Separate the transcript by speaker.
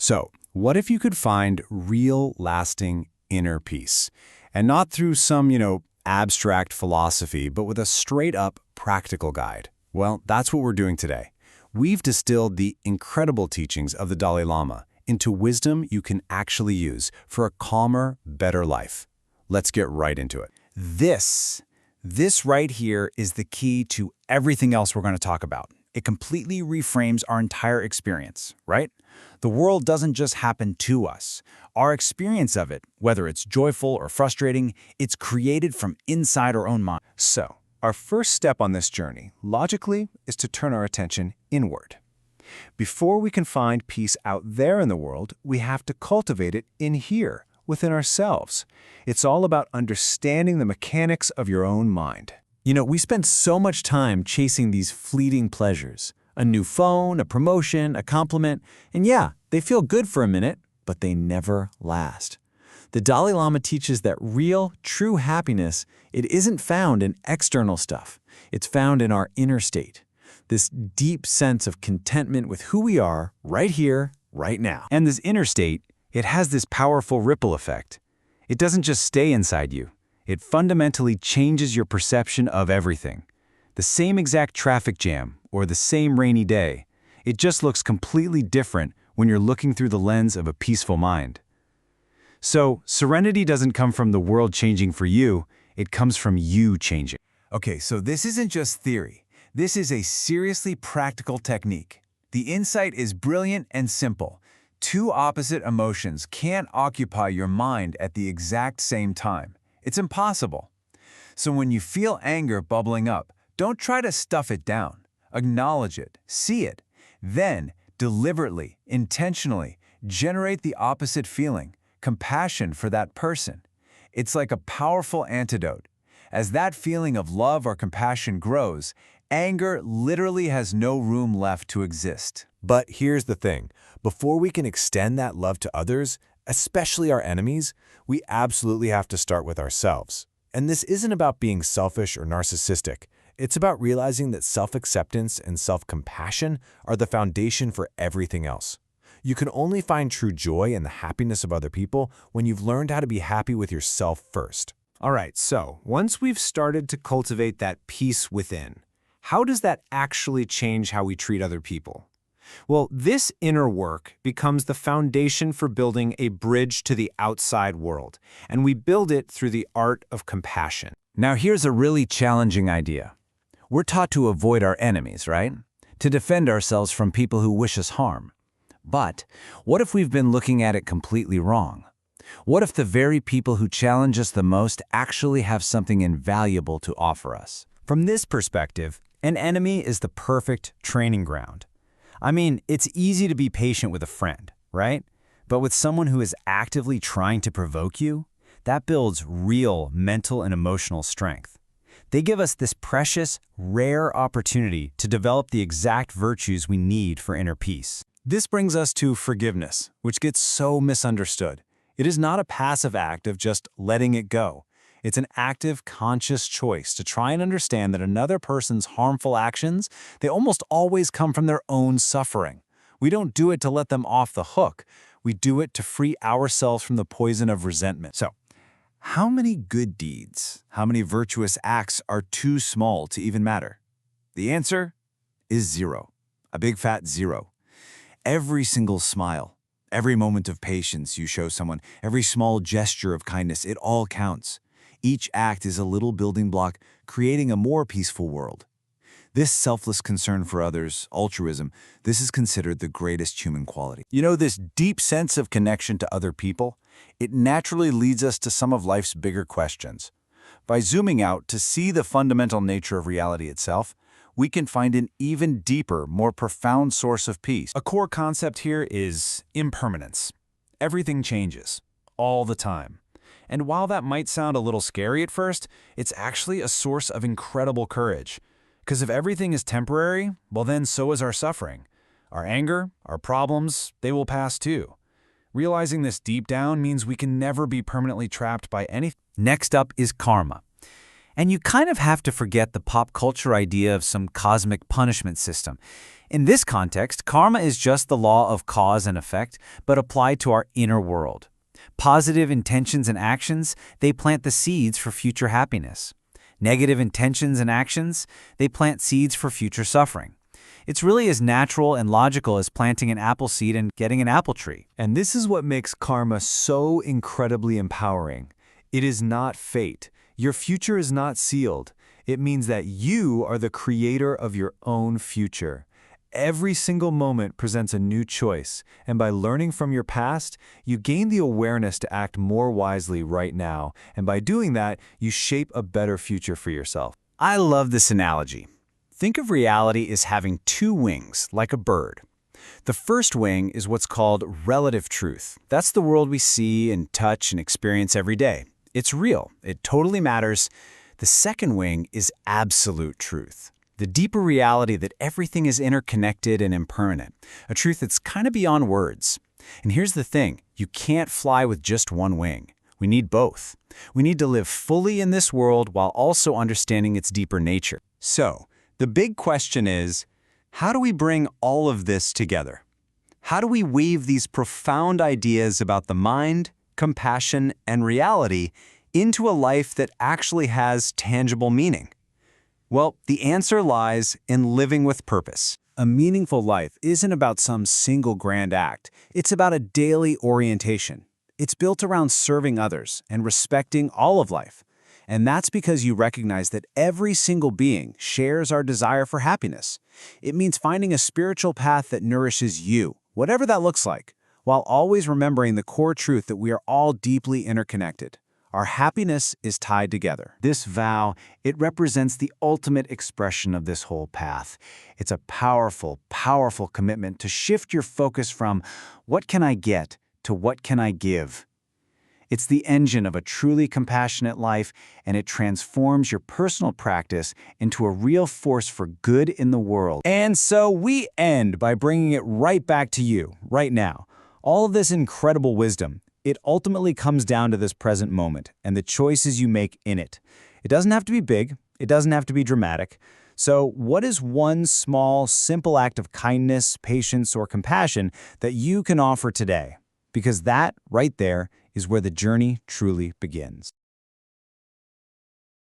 Speaker 1: So, what if you could find real, lasting inner peace? And not through some, abstract philosophy, but with a straight-up practical guide. Well, that's what we're doing today. We've distilled the incredible teachings of the Dalai Lama into wisdom you can actually use for a calmer, better life. Let's get right into it.
Speaker 2: This right here is the key to everything else we're going to talk about. It completely reframes our entire experience, right? The world doesn't just happen to us. Our experience of it, whether it's joyful or frustrating, it's created from inside our own mind.
Speaker 1: So, our first step on this journey, logically, is to turn our attention inward. Before we can find peace out there in the world, we have to cultivate it in here, within ourselves. It's all about understanding the mechanics of your own mind.
Speaker 2: We spend so much time chasing these fleeting pleasures. A new phone, a promotion, a compliment, and yeah, they feel good for a minute, but they never last. The Dalai Lama teaches that real, true happiness, it isn't found in external stuff. It's found in our inner state. This deep sense of contentment with who we are right here, right now. And this inner state, it has this powerful ripple effect. It doesn't just stay inside you. It fundamentally changes your perception of everything. The same exact traffic jam or the same rainy day, it just looks completely different when you're looking through the lens of a peaceful mind. So, serenity doesn't come from the world changing for you, it comes from you changing.
Speaker 3: Okay, so this isn't just theory. This is a seriously practical technique. The insight is brilliant and simple. Two opposite emotions can't occupy your mind at the exact same time. It's impossible. So when you feel anger bubbling up, don't try to stuff it down. Acknowledge it, see it. Then, deliberately, intentionally, generate the opposite feeling, compassion for that person. It's like a powerful antidote. As that feeling of love or compassion grows, anger literally has no room left to exist.
Speaker 4: But here's the thing. Before we can extend that love to others, especially our enemies, we absolutely have to start with ourselves. And this isn't about being selfish or narcissistic. It's about realizing that self-acceptance and self-compassion are the foundation for everything else. You can only find true joy in the happiness of other people when you've learned how to be happy with yourself first.
Speaker 1: All right, so once we've started to cultivate that peace within, how does that actually change how we treat other people? Well, this inner work becomes the foundation for building a bridge to the outside world, and we build it through the art of compassion.
Speaker 2: Now here's a really challenging idea. We're taught to avoid our enemies, right? To defend ourselves from people who wish us harm. But what if we've been looking at it completely wrong? What if the very people who challenge us the most actually have something invaluable to offer us?
Speaker 1: From this perspective, an enemy is the perfect training ground. I mean, it's easy to be patient with a friend, right? But with someone who is actively trying to provoke you, that builds real mental and emotional strength. They give us this precious, rare opportunity to develop the exact virtues we need for inner peace. This brings us to forgiveness, which gets so misunderstood. It is not a passive act of just letting it go. It's an active, conscious choice to try and understand that another person's harmful actions, they almost always come from their own suffering. We don't do it to let them off the hook. We do it to free ourselves from the poison of resentment. So, how many good deeds, how many virtuous acts are too small to even matter? The answer is zero. A big fat zero. Every single smile, every moment of patience you show someone, every small gesture of kindness, it all counts. Each act is a little building block, creating a more peaceful world. This selfless concern for others, altruism, this is considered the greatest human quality. This deep sense of connection to other people, it naturally leads us to some of life's bigger questions. By zooming out to see the fundamental nature of reality itself, we can find an even deeper, more profound source of peace. A core concept here is impermanence. Everything changes, all the time. And while that might sound a little scary at first, it's actually a source of incredible courage. Because if everything is temporary, well then so is our suffering. Our anger, our problems, they will pass too. Realizing this deep down means we can never be permanently trapped by anything.
Speaker 2: Next up is karma. And you kind of have to forget the pop culture idea of some cosmic punishment system.
Speaker 1: In this context, karma is just the law of cause and effect, but applied to our inner world. Positive intentions and actions, they plant the seeds for future happiness. Negative intentions and actions, they plant seeds for future suffering. It's really as natural and logical as planting an apple seed and getting an apple tree.
Speaker 3: And this is what makes karma so incredibly empowering. It is not fate. Your future is not sealed. It means that you are the creator of your own future. Every single moment presents a new choice, and by learning from your past, you gain the awareness to act more wisely right now, and by doing that, you shape a better future for yourself.
Speaker 1: I love this analogy. Think of reality as having two wings, like a bird. The first wing is what's called relative truth. That's the world we see and touch and experience every day. It's real. It totally matters. The second wing is absolute truth. The deeper reality that everything is interconnected and impermanent, a truth that's kind of beyond words. And here's the thing, you can't fly with just one wing. We need both. We need to live fully in this world while also understanding its deeper nature.
Speaker 3: So, the big question is, how do we bring all of this together? How do we weave these profound ideas about the mind, compassion, and reality into a life that actually has tangible meaning? Well, the answer lies in living with purpose.
Speaker 2: A meaningful life isn't about some single grand act. It's about a daily orientation. It's built around serving others and respecting all of life. And that's because you recognize that every single being shares our desire for happiness. It means finding a spiritual path that nourishes you, whatever that looks like, while always remembering the core truth that we are all deeply interconnected. Our happiness is tied together.
Speaker 1: This vow, it represents the ultimate expression of this whole path. It's a powerful, powerful commitment to shift your focus from what can I get to what can I give. It's the engine of a truly compassionate life, and it transforms your personal practice into a real force for good in the world.
Speaker 2: And so we end by bringing it right back to you, right now. All of this incredible wisdom, it ultimately comes down to this present moment and the choices you make in it. It doesn't have to be big. It doesn't have to be dramatic. So what is one small, simple act of kindness, patience, or compassion that you can offer today? Because that, right there, is where the journey truly begins.